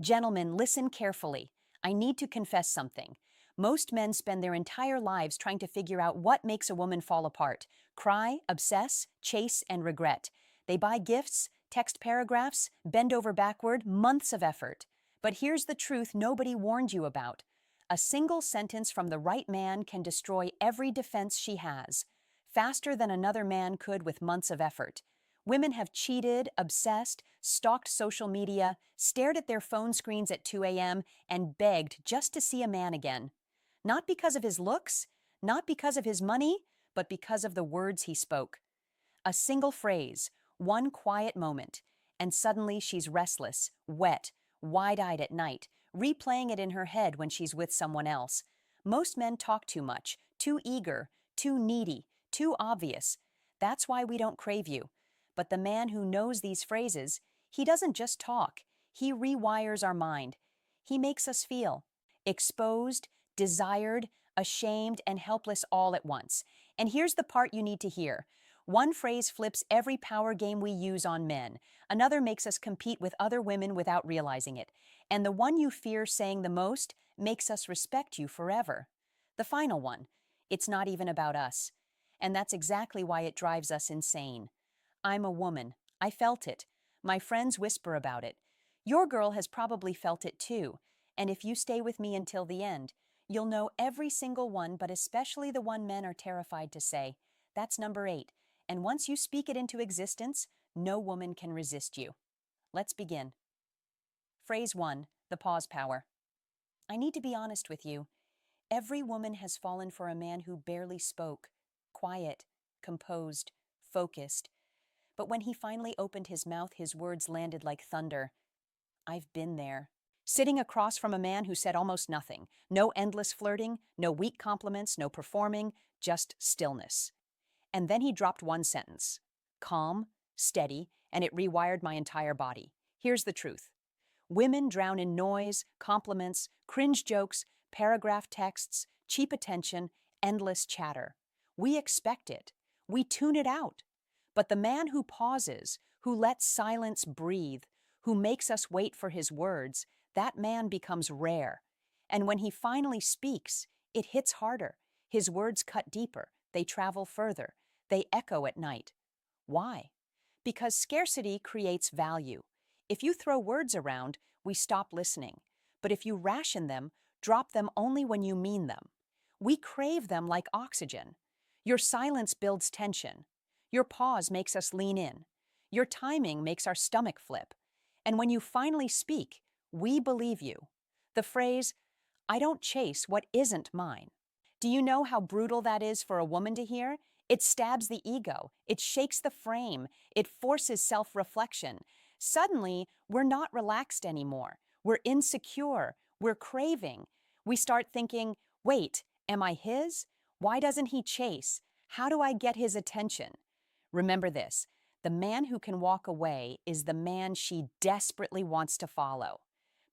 Gentlemen, listen carefully. I need to confess something. Most men spend their entire lives trying to figure out what makes a woman fall apart. Cry, obsess, chase, and regret. They buy gifts, text paragraphs, bend over backward, months of effort. But here's the truth nobody warned you about. A single sentence from the right man can destroy every defense she has, faster than another man could with months of effort. Women have cheated, obsessed, stalked social media, stared at their phone screens at 2 a.m., and begged just to see a man again. Not because of his looks, not because of his money, but because of the words he spoke. A single phrase, one quiet moment, and suddenly she's restless, wet, wide-eyed at night, replaying it in her head when she's with someone else. Most men talk too much, too eager, too needy, too obvious. That's why we don't crave you. But the man who knows these phrases, he doesn't just talk. He rewires our mind. He makes us feel exposed, desired, ashamed, and helpless all at once. And here's the part you need to hear. One phrase flips every power game we use on men. Another makes us compete with other women without realizing it. And the one you fear saying the most makes us respect you forever. The final one, it's not even about us. And that's exactly why it drives us insane. I'm a woman. I felt it. My friends whisper about it. Your girl has probably felt it too. And if you stay with me until the end, you'll know every single one, but especially the one men are terrified to say. That's number 8. And once you speak it into existence, no woman can resist you. Let's begin. Phrase 1, the pause power. I need to be honest with you. Every woman has fallen for a man who barely spoke. Quiet, composed, focused. But when he finally opened his mouth, his words landed like thunder. I've been there. Sitting across from a man who said almost nothing. No endless flirting, no weak compliments, no performing, just stillness. And then he dropped one sentence. Calm, steady, and it rewired my entire body. Here's the truth. Women drown in noise, compliments, cringe jokes, paragraph texts, cheap attention, endless chatter. We expect it. We tune it out. But the man who pauses, who lets silence breathe, who makes us wait for his words, that man becomes rare. And when he finally speaks, it hits harder. His words cut deeper. They travel further. They echo at night. Why? Because scarcity creates value. If you throw words around, we stop listening. But if you ration them, drop them only when you mean them. We crave them like oxygen. Your silence builds tension. Your pause makes us lean in. Your timing makes our stomach flip. And when you finally speak, we believe you. The phrase, I don't chase what isn't mine. Do you know how brutal that is for a woman to hear? It stabs the ego. It shakes the frame. It forces self-reflection. Suddenly, we're not relaxed anymore. We're insecure. We're craving. We start thinking, wait, am I his? Why doesn't he chase? How do I get his attention? Remember this, the man who can walk away is the man she desperately wants to follow.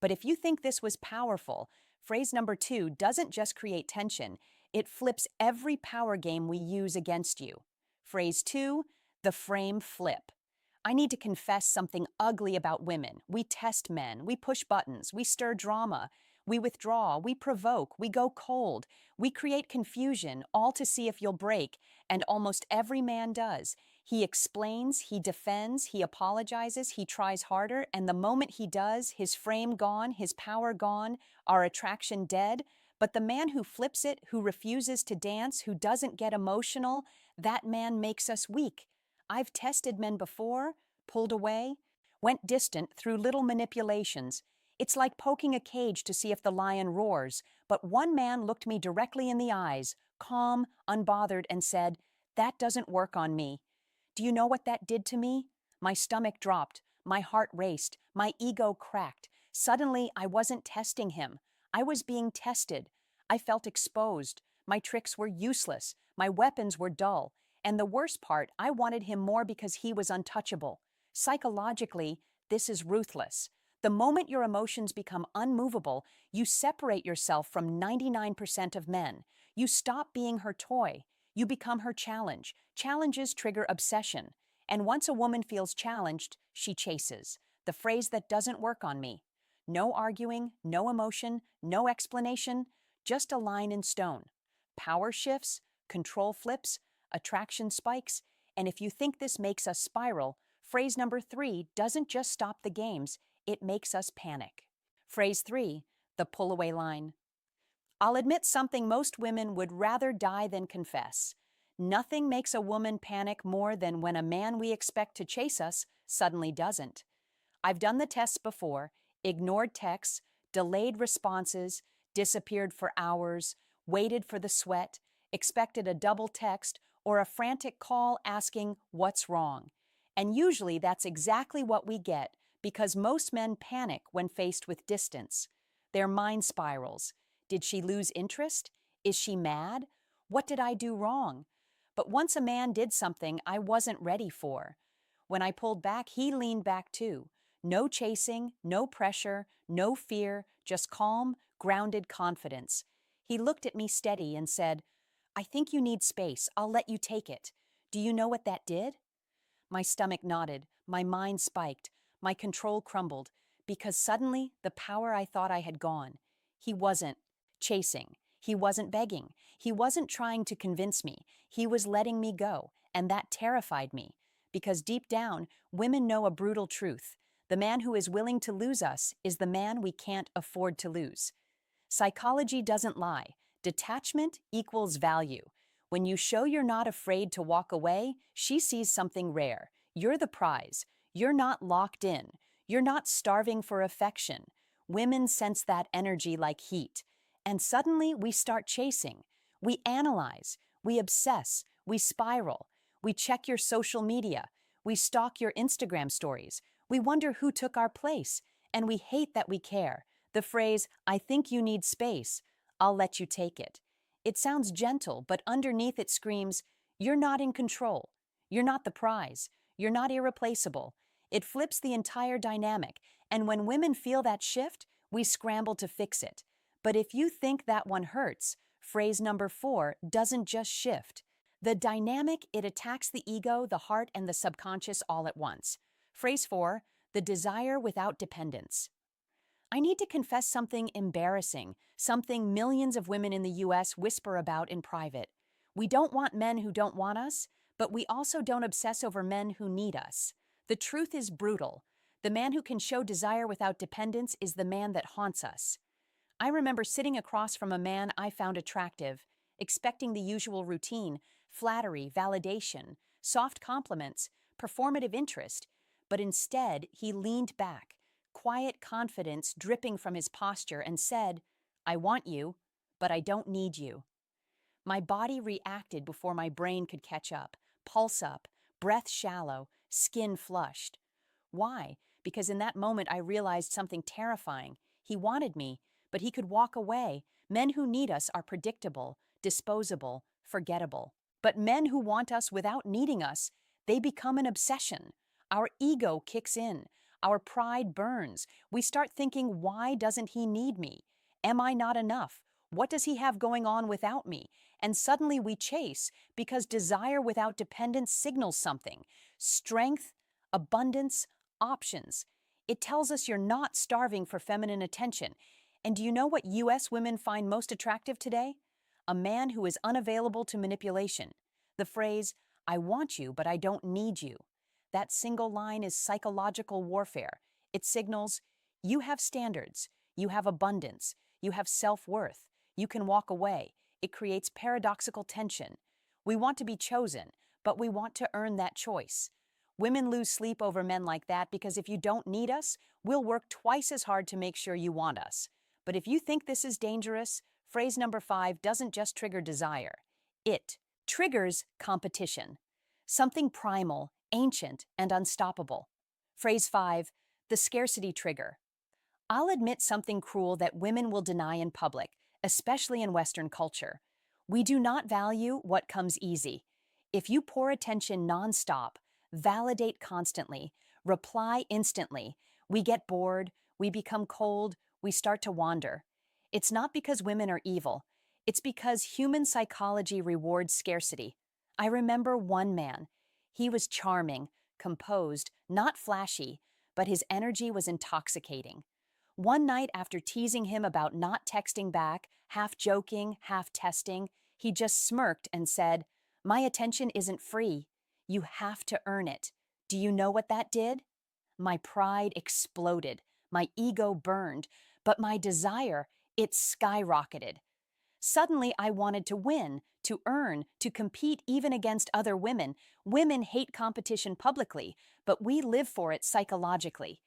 But if you think this was powerful, phrase number 2 doesn't just create tension, it flips every power game we use against you. Phrase 2, the frame flip. I need to confess something ugly about women. We test men, we push buttons, we stir drama, we withdraw, we provoke, we go cold, we create confusion, all to see if you'll break, and almost every man does. He explains, he defends, he apologizes, he tries harder, and the moment he does, his frame gone, his power gone, our attraction dead. But the man who flips it, who refuses to dance, who doesn't get emotional, that man makes us weak. I've tested men before, pulled away, went distant through little manipulations. It's like poking a cage to see if the lion roars, but one man looked me directly in the eyes, calm, unbothered, and said, that doesn't work on me. Do you know what that did to me? My stomach dropped, my heart raced, my ego cracked. Suddenly, I wasn't testing him. I was being tested. I felt exposed. My tricks were useless. My weapons were dull. And the worst part, I wanted him more because he was untouchable. Psychologically, this is ruthless. The moment your emotions become unmovable, you separate yourself from 99% of men. You stop being her toy. You become her challenge. Challenges trigger obsession. And once a woman feels challenged, she chases. The phrase that doesn't work on me. No arguing, no emotion, no explanation, just a line in stone. Power shifts, control flips, attraction spikes, and if you think this makes us spiral, phrase number 3 doesn't just stop the games, it makes us panic. Phrase 3, the pull away line. I'll admit something most women would rather die than confess. Nothing makes a woman panic more than when a man we expect to chase us suddenly doesn't. I've done the tests before, ignored texts, delayed responses, disappeared for hours, waited for the sweat, expected a double text or a frantic call asking what's wrong. And usually that's exactly what we get because most men panic when faced with distance. Their mind spirals. Did she lose interest? Is she mad? What did I do wrong? But once a man did something I wasn't ready for. When I pulled back, he leaned back too. No chasing, no pressure, no fear, just calm, grounded confidence. He looked at me steady and said, I think you need space. I'll let you take it. Do you know what that did? My stomach knotted, my mind spiked, my control crumbled, because suddenly the power I thought I had gone. He wasn't chasing. He wasn't begging. He wasn't trying to convince me. He was letting me go, and that terrified me. Because deep down, women know a brutal truth. The man who is willing to lose us is the man we can't afford to lose. Psychology doesn't lie. Detachment equals value. When you show you're not afraid to walk away, she sees something rare. You're the prize. You're not locked in. You're not starving for affection. Women sense that energy like heat. And suddenly we start chasing. We analyze. We obsess. We spiral. We check your social media. We stalk your Instagram stories. We wonder who took our place. And we hate that we care. The phrase, I think you need space, I'll let you take it. It sounds gentle, but underneath it screams, you're not in control. You're not the prize. You're not irreplaceable. It flips the entire dynamic, and when women feel that shift, we scramble to fix it. But if you think that one hurts, phrase number 4 doesn't just shift. The dynamic, it attacks the ego, the heart, and the subconscious all at once. Phrase 4, the desire without dependence. I need to confess something embarrassing, something millions of women in the US whisper about in private. We don't want men who don't want us, but we also don't obsess over men who need us. The truth is brutal. The man who can show desire without dependence is the man that haunts us. I remember sitting across from a man I found attractive, expecting the usual routine, flattery, validation, soft compliments, performative interest, but instead he leaned back, quiet confidence dripping from his posture, and said, I want you, but I don't need you. My body reacted before my brain could catch up, pulse up, breath shallow, skin flushed. Why? Because in that moment I realized something terrifying. He wanted me, but he could walk away. Men who need us are predictable, disposable, forgettable. But men who want us without needing us, they become an obsession. Our ego kicks in. Our pride burns. We start thinking, why doesn't he need me? Am I not enough? What does he have going on without me? And suddenly we chase because desire without dependence signals something. Strength, abundance, options. It tells us you're not starving for feminine attention. And do you know what US women find most attractive today? A man who is unavailable to manipulation. The phrase, I want you, but I don't need you. That single line is psychological warfare. It signals, you have standards, you have abundance, you have self-worth, you can walk away. It creates paradoxical tension. We want to be chosen, but we want to earn that choice. Women lose sleep over men like that because if you don't need us, we'll work twice as hard to make sure you want us. But if you think this is dangerous, phrase number 5 doesn't just trigger desire. It triggers competition. Something primal, ancient, and unstoppable. Phrase 5, the scarcity trigger. I'll admit something cruel that women will deny in public, especially in Western culture. We do not value what comes easy. If you pour attention nonstop, validate constantly, reply instantly, we get bored, we become cold, we start to wander. It's not because women are evil. It's because human psychology rewards scarcity. I remember one man. He was charming, composed, not flashy, but his energy was intoxicating. One night, after teasing him about not texting back, half joking, half testing, he just smirked and said, "My attention isn't free. You have to earn it." Do you know what that did? My pride exploded, my ego burned, but my desire, it skyrocketed. Suddenly, I wanted to win, to earn, to compete even against other women. Women hate competition publicly, but we live for it psychologically.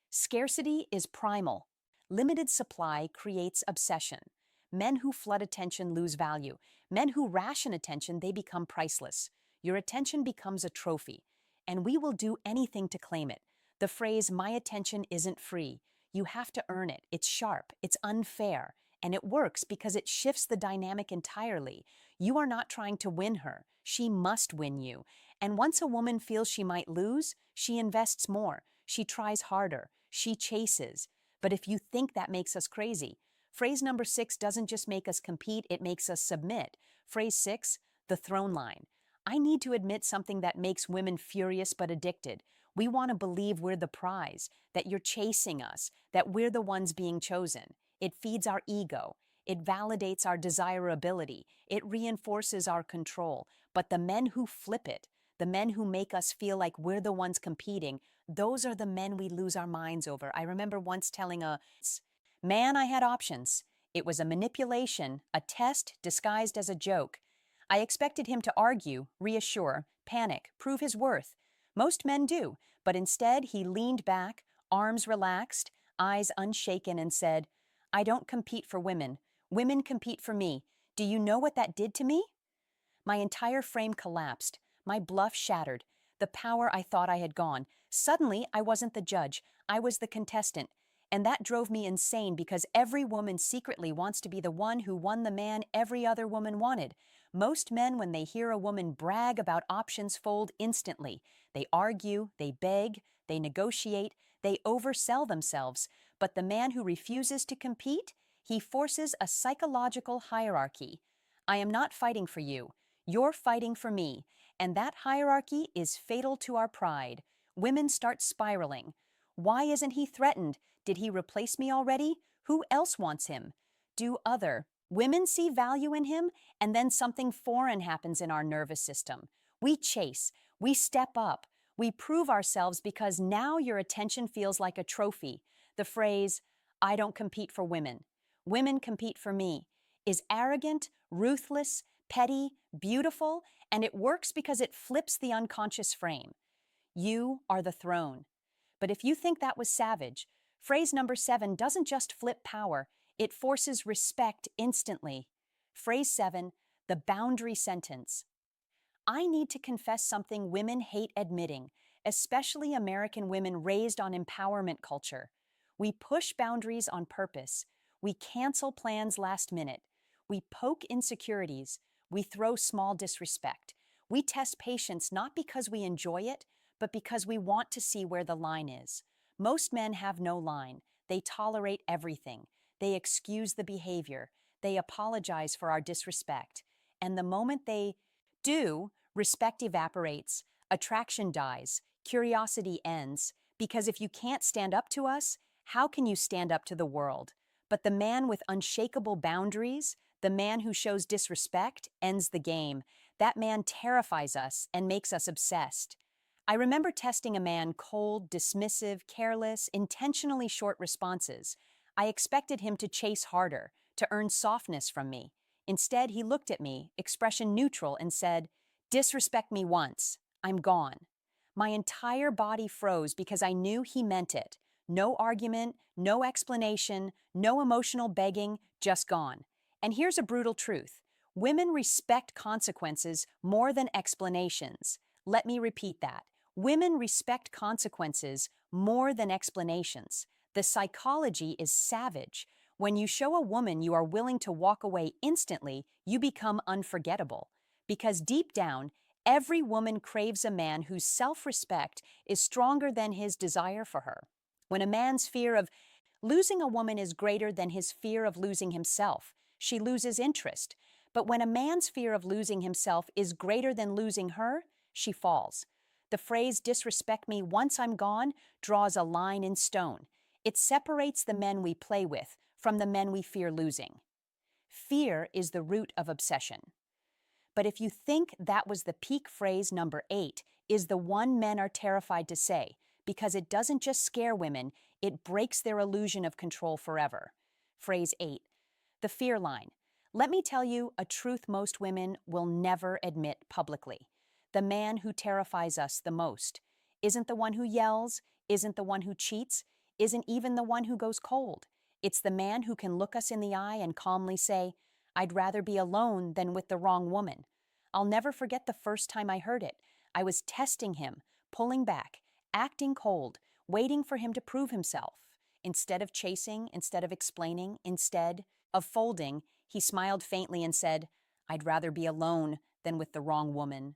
Scarcity is primal. Limited supply creates obsession. Men who flood attention lose value. Men who ration attention, they become priceless. Your attention becomes a trophy, and we will do anything to claim it. The phrase, "my attention isn't free," you have to earn it. It's sharp, it's unfair, and it works because it shifts the dynamic entirely. You are not trying to win her. She must win you. And once a woman feels she might lose, she invests more. She tries harder. She chases. But if you think that makes us crazy, phrase number 6 doesn't just make us compete, it makes us submit. Phrase 6, the throne line. I need to admit something that makes women furious but addicted. We want to believe we're the prize, that you're chasing us, that we're the ones being chosen. It feeds our ego. It validates our desirability. It reinforces our control. But the men who flip it, the men who make us feel like we're the ones competing, those are the men we lose our minds over. I remember once telling a man I had options. It was a manipulation, a test disguised as a joke. I expected him to argue, reassure, panic, prove his worth. Most men do, but instead he leaned back, arms relaxed, eyes unshaken, and said, "I don't compete for women. Women compete for me. Do you know what that did to me?" My entire frame collapsed. My bluff shattered. The power I thought I had gone. Suddenly, I wasn't the judge. I was the contestant. And that drove me insane because every woman secretly wants to be the one who won the man every other woman wanted. Most men, when they hear a woman brag about options, fold instantly. They argue, they beg, they negotiate, they oversell themselves. But the man who refuses to compete, he forces a psychological hierarchy. I am not fighting for you. You're fighting for me. And that hierarchy is fatal to our pride. Women start spiraling. Why isn't he threatened? Did he replace me already? Who else wants him? Do other women see value in him? And then something foreign happens in our nervous system. We chase. We step up. We prove ourselves because now your attention feels like a trophy. The phrase, "I don't compete for women. Women compete for me," is arrogant, ruthless, petty, beautiful, and it works because it flips the unconscious frame. You are the throne. But if you think that was savage, phrase number 7 doesn't just flip power, it forces respect instantly. Phrase 7, the boundary sentence. I need to confess something women hate admitting, especially American women raised on empowerment culture. We push boundaries on purpose. We cancel plans last minute. We poke insecurities. We throw small disrespect. We test patience not because we enjoy it, but because we want to see where the line is. Most men have no line. They tolerate everything. They excuse the behavior. They apologize for our disrespect. And the moment they do, respect evaporates, attraction dies, curiosity ends, because if you can't stand up to us, how can you stand up to the world? But the man with unshakable boundaries, the man who shows disrespect, ends the game. That man terrifies us and makes us obsessed. I remember testing a man cold, dismissive, careless, intentionally short responses. I expected him to chase harder, to earn softness from me. Instead, he looked at me, expression neutral, and said, "Disrespect me once. I'm gone." My entire body froze because I knew he meant it. No argument, no explanation, no emotional begging, just gone. And here's a brutal truth. Women respect consequences more than explanations. Let me repeat that. Women respect consequences more than explanations. The psychology is savage. When you show a woman you are willing to walk away instantly, you become unforgettable. Because deep down, every woman craves a man whose self-respect is stronger than his desire for her. When a man's fear of losing a woman is greater than his fear of losing himself, she loses interest. But when a man's fear of losing himself is greater than losing her, she falls. The phrase "disrespect me once I'm gone" draws a line in stone. It separates the men we play with from the men we fear losing. Fear is the root of obsession. But if you think that was the peak, phrase number 8 is the one men are terrified to say, because it doesn't just scare women, it breaks their illusion of control forever. Phrase 8, the fear line. Let me tell you a truth most women will never admit publicly. The man who terrifies us the most isn't the one who yells, isn't the one who cheats, isn't even the one who goes cold. It's the man who can look us in the eye and calmly say, I'd rather be alone than with the wrong woman. I'll never forget the first time I heard it. I was testing him, pulling back, acting cold, waiting for him to prove himself. Instead of chasing, instead of explaining, instead of folding, he smiled faintly and said, I'd rather be alone than with the wrong woman.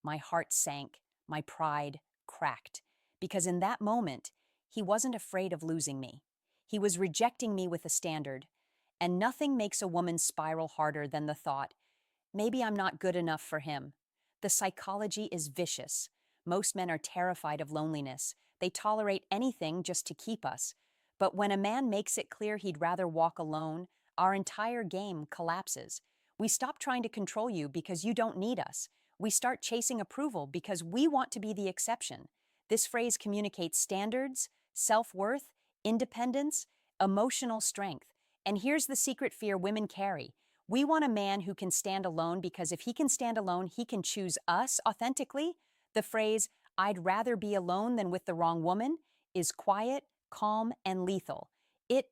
My heart sank, my pride cracked, because in that moment, he wasn't afraid of losing me. He was rejecting me with a standard, and nothing makes a woman spiral harder than the thought, maybe I'm not good enough for him. The psychology is vicious. Most men are terrified of loneliness. They tolerate anything just to keep us. But when a man makes it clear he'd rather walk alone, our entire game collapses. We stop trying to control you because you don't need us. We start chasing approval because we want to be the exception. This phrase communicates standards, self-worth, independence, emotional strength. And here's the secret fear women carry. We want a man who can stand alone because if he can stand alone, he can choose us authentically. The phrase, I'd rather be alone than with the wrong woman, is quiet, calm, and lethal. It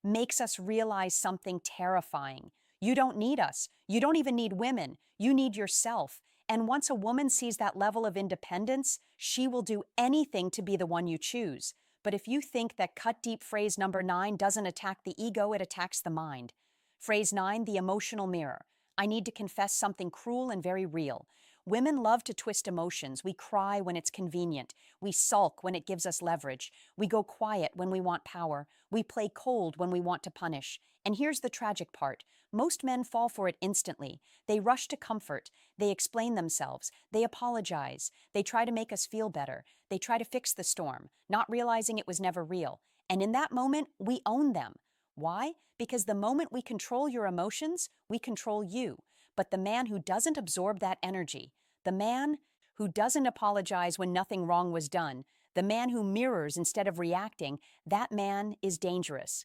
makes us realize something terrifying. You don't need us. You don't even need women. You need yourself. And once a woman sees that level of independence, she will do anything to be the one you choose. But if you think that cut deep phrase number 9 doesn't attack the ego, it attacks the mind. Phrase 9, the emotional mirror. I need to confess something cruel and very real. Women love to twist emotions. We cry when it's convenient. We sulk when it gives us leverage. We go quiet when we want power. We play cold when we want to punish. And here's the tragic part. Most men fall for it instantly. They rush to comfort. They explain themselves. They apologize. They try to make us feel better. They try to fix the storm, not realizing it was never real. And in that moment, we own them. Why? Because the moment we control your emotions, we control you. But the man who doesn't absorb that energy, the man who doesn't apologize when nothing wrong was done, the man who mirrors instead of reacting, that man is dangerous.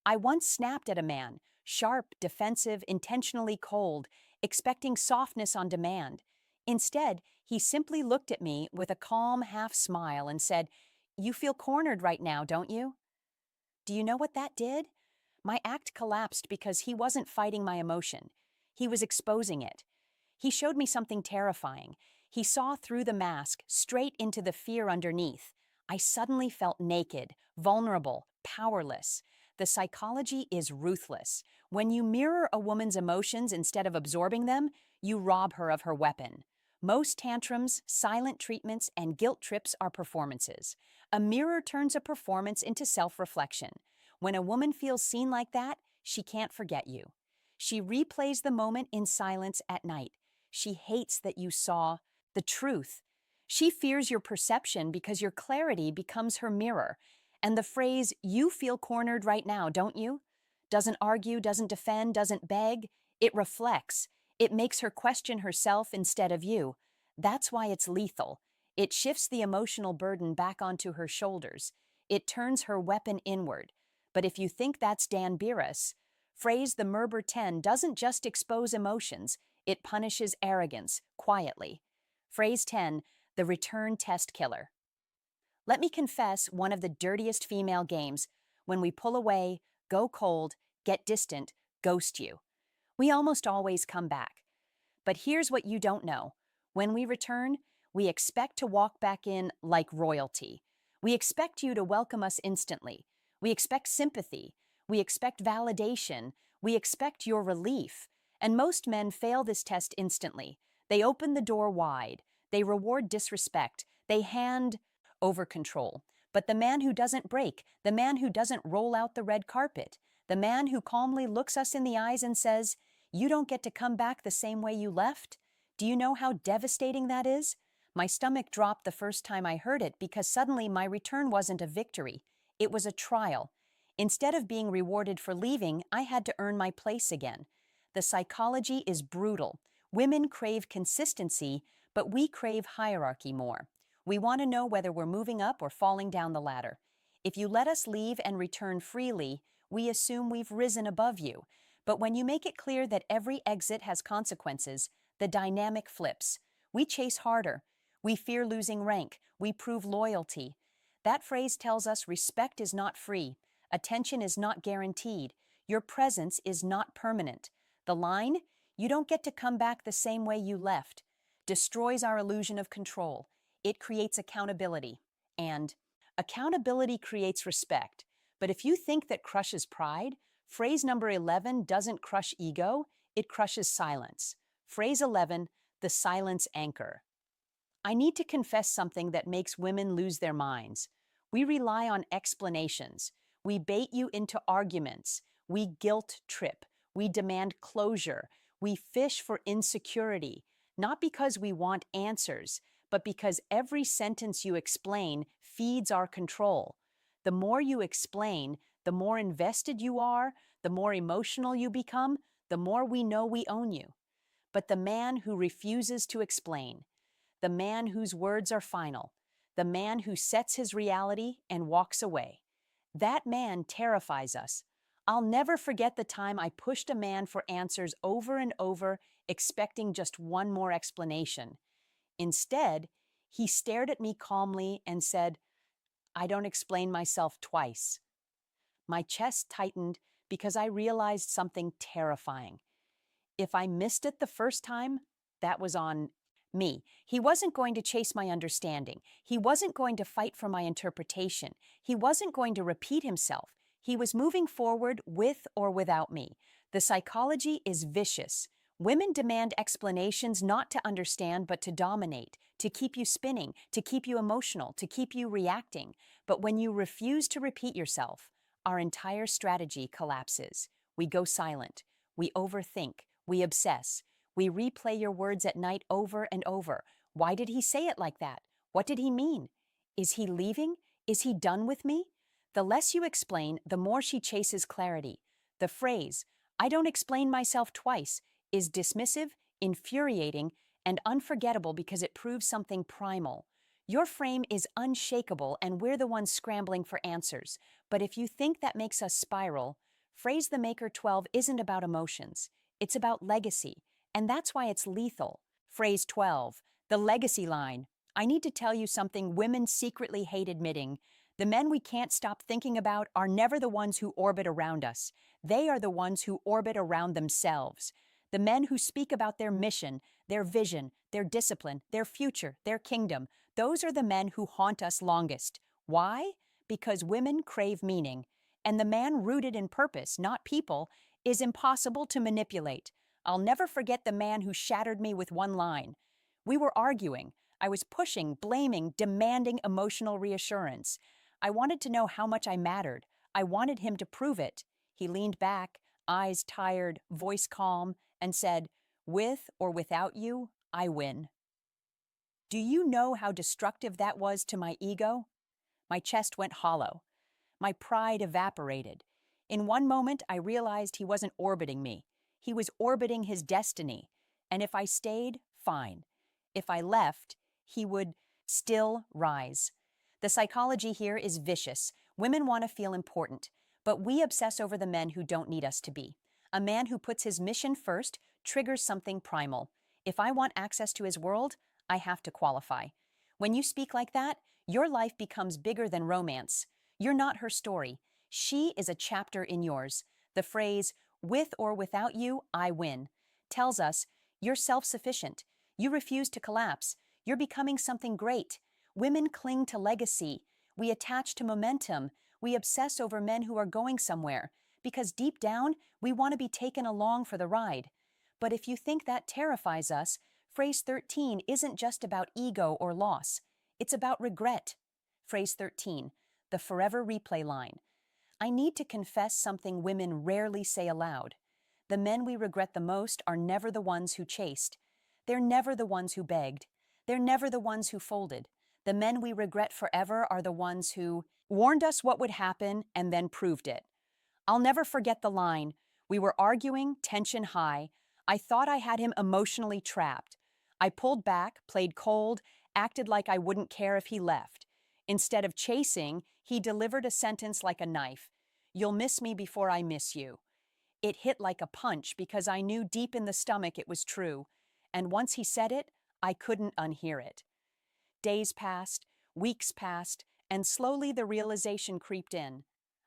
I once snapped at a man, sharp, defensive, intentionally cold, expecting softness on demand. Instead, he simply looked at me with a calm half smile and said, You feel cornered right now, don't you? Do you know what that did? My act collapsed because he wasn't fighting my emotion. He was exposing it. He showed me something terrifying. He saw through the mask, straight into the fear underneath. I suddenly felt naked, vulnerable, powerless. The psychology is ruthless. When you mirror a woman's emotions instead of absorbing them, you rob her of her weapon. Most tantrums, silent treatments, and guilt trips are performances. A mirror turns a performance into self-reflection. When a woman feels seen like that, she can't forget you. She replays the moment in silence at night. She hates that you saw the truth. She fears your perception because your clarity becomes her mirror. And the phrase, you feel cornered right now, don't you? Doesn't argue, doesn't defend, doesn't beg. It reflects. It makes her question herself instead of you. That's why it's lethal. It shifts the emotional burden back onto her shoulders. It turns her weapon inward. But if you think that's Dan Beerus, phrase the Merber 10 doesn't just expose emotions, it punishes arrogance, quietly. Phrase 10, the return test killer. Let me confess one of the dirtiest female games, when we pull away, go cold, get distant, ghost you. We almost always come back. But here's what you don't know. When we return, we expect to walk back in like royalty. We expect you to welcome us instantly. We expect sympathy. We expect validation. We expect your relief. And most men fail this test instantly. They open the door wide. They reward disrespect. They hand over control. But the man who doesn't break, the man who doesn't roll out the red carpet, the man who calmly looks us in the eyes and says, You don't get to come back the same way you left? Do you know how devastating that is? My stomach dropped the first time I heard it because suddenly my return wasn't a victory. It was a trial. Instead of being rewarded for leaving, I had to earn my place again. The psychology is brutal. Women crave consistency, but we crave hierarchy more. We want to know whether we're moving up or falling down the ladder. If you let us leave and return freely, we assume we've risen above you. But when you make it clear that every exit has consequences, the dynamic flips. We chase harder. We fear losing rank. We prove loyalty. That phrase tells us respect is not free. Attention is not guaranteed. Your presence is not permanent. The line, "You don't get to come back the same way you left," destroys our illusion of control. It creates accountability. And accountability creates respect. But if you think that crushes pride, phrase number 11 doesn't crush ego, it crushes silence. Phrase 11, the silence anchor. I need to confess something that makes women lose their minds. We rely on explanations. We bait you into arguments. We guilt trip. We demand closure. We fish for insecurity, not because we want answers, but because every sentence you explain feeds our control. The more you explain, the more invested you are, the more emotional you become, the more we know we own you. But the man who refuses to explain, the man whose words are final, the man who sets his reality and walks away, that man terrifies us. I'll never forget the time I pushed a man for answers over and over, expecting just one more explanation. Instead, he stared at me calmly and said, "I don't explain myself twice." My chest tightened because I realized something terrifying. If I missed it the first time, that was on me. He wasn't going to chase my understanding. He wasn't going to fight for my interpretation. He wasn't going to repeat himself. He was moving forward with or without me. The psychology is vicious. Women demand explanations not to understand but to dominate, to keep you spinning, to keep you emotional, to keep you reacting. But when you refuse to repeat yourself, our entire strategy collapses. We go silent. We overthink. We obsess. We replay your words at night over and over. Why did he say it like that? What did he mean? Is he leaving? Is he done with me? The less you explain, the more she chases clarity. The phrase, "I don't explain myself twice," is dismissive, infuriating, and unforgettable because it proves something primal. Your frame is unshakable and we're the ones scrambling for answers. But if you think that makes us spiral, phrase the Maker 12 isn't about emotions. It's about legacy. And that's why it's lethal. Phrase 12, the legacy line. I need to tell you something women secretly hate admitting. The men we can't stop thinking about are never the ones who orbit around us. They are the ones who orbit around themselves. The men who speak about their mission, their vision, their discipline, their future, their kingdom. Those are the men who haunt us longest. Why? Because women crave meaning. And the man rooted in purpose, not people, is impossible to manipulate. I'll never forget the man who shattered me with one line. We were arguing. I was pushing, blaming, demanding emotional reassurance. I wanted to know how much I mattered. I wanted him to prove it. He leaned back, eyes tired, voice calm, and said, "With or without you, I win." Do you know how destructive that was to my ego? My chest went hollow. My pride evaporated. In one moment, I realized he wasn't orbiting me. He was orbiting his destiny. And if I stayed, fine. If I left, he would still rise. The psychology here is vicious. Women want to feel important, but we obsess over the men who don't need us to be. A man who puts his mission first triggers something primal. If I want access to his world, I have to qualify. When you speak like that, your life becomes bigger than romance. You're not her story. She is a chapter in yours. The phrase, "With or without you, I win," tells us you're self-sufficient. You refuse to collapse. You're becoming something great. Women cling to legacy. We attach to momentum. We obsess over men who are going somewhere. Because deep down, we want to be taken along for the ride. But if you think that terrifies us, phrase 13 isn't just about ego or loss. It's about regret. Phrase 13, the forever replay line. I need to confess something women rarely say aloud. The men we regret the most are never the ones who chased. They're never the ones who begged. They're never the ones who folded. The The men we regret forever are the ones who warned us what would happen and then proved it. I'll never forget the line. We were arguing, tension high. I thought I had him emotionally trapped. I pulled back, played cold, acted like I wouldn't care if he left. Instead of chasing, he delivered a sentence like a knife. You'll miss me before I miss you. It hit like a punch because I knew deep in the stomach it was true. And once he said it, I couldn't unhear it. Days passed, weeks passed, and slowly the realization creeped in.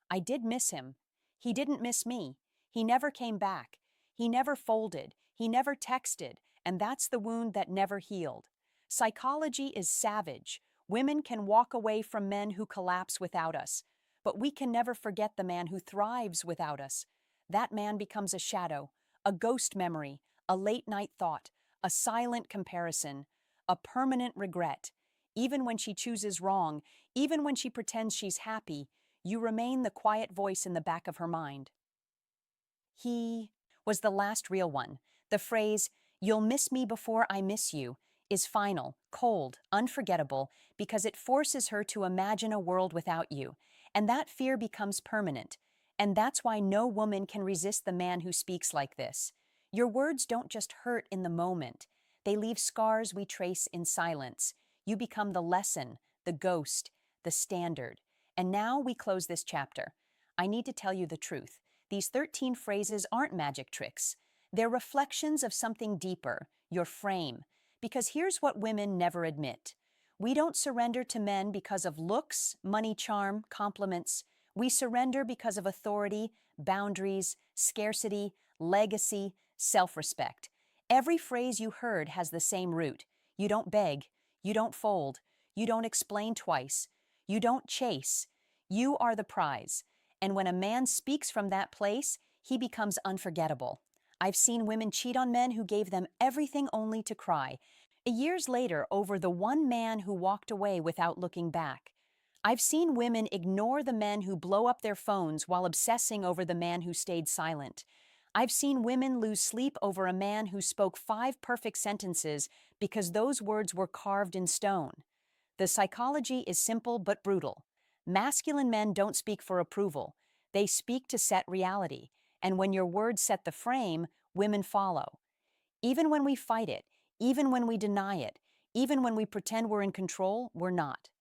I did miss him. He didn't miss me. He never came back. He never folded. He never texted, and that's the wound that never healed. Psychology is savage. Women can walk away from men who collapse without us, but we can never forget the man who thrives without us. That man becomes a shadow, a ghost memory, a late-night thought, a silent comparison, a permanent regret. Even when she chooses wrong, even when she pretends she's happy, you remain the quiet voice in the back of her mind. He was the last real one. The phrase, "You'll miss me before I miss you," is final, cold, unforgettable, because it forces her to imagine a world without you. And that fear becomes permanent. And that's why no woman can resist the man who speaks like this. Your words don't just hurt in the moment. They leave scars we trace in silence. You become the lesson, the ghost, the standard. And now we close this chapter. I need to tell you the truth. These 13 phrases aren't magic tricks. They're reflections of something deeper, your frame. Because here's what women never admit. We don't surrender to men because of looks, money, charm, compliments. We surrender because of authority, boundaries, scarcity, legacy, self-respect. Every phrase you heard has the same root. You don't beg. You don't fold. You don't explain twice. You don't chase. You are the prize. And when a man speaks from that place, he becomes unforgettable. I've seen women cheat on men who gave them everything only to cry, years later over the one man who walked away without looking back. I've seen women ignore the men who blow up their phones while obsessing over the man who stayed silent. I've seen women lose sleep over a man who spoke 5 perfect sentences because those words were carved in stone. The psychology is simple but brutal. Masculine men don't speak for approval. They speak to set reality. And when your words set the frame, women follow. Even when we fight it, even when we deny it, even when we pretend we're in control, we're not.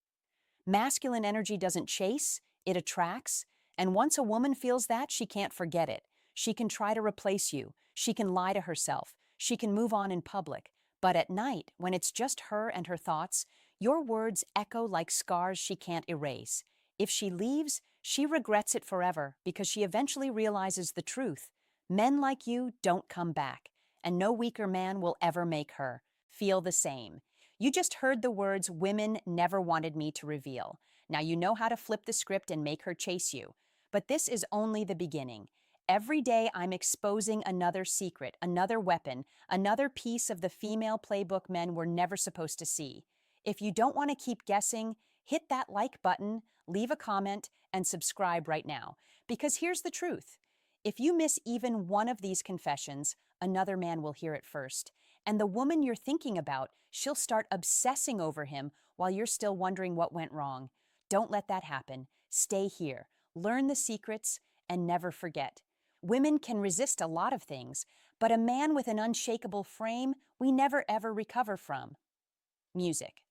Masculine energy doesn't chase, it attracts. And once a woman feels that, she can't forget it. She can try to replace you. She can lie to herself. She can move on in public. But at night, when it's just her and her thoughts, your words echo like scars she can't erase. If she leaves, she regrets it forever because she eventually realizes the truth. Men like you don't come back, and no weaker man will ever make her feel the same. You just heard the words women never wanted me to reveal. Now you know how to flip the script and make her chase you. But this is only the beginning. Every day I'm exposing another secret, another weapon, another piece of the female playbook men were never supposed to see. If you don't want to keep guessing, hit that like button, leave a comment, and subscribe right now. Because here's the truth. If you miss even one of these confessions, another man will hear it first. And the woman you're thinking about, she'll start obsessing over him while you're still wondering what went wrong. Don't let that happen. Stay here. Learn the secrets and never forget. Women can resist a lot of things, but a man with an unshakable frame, we never ever recover from. Music.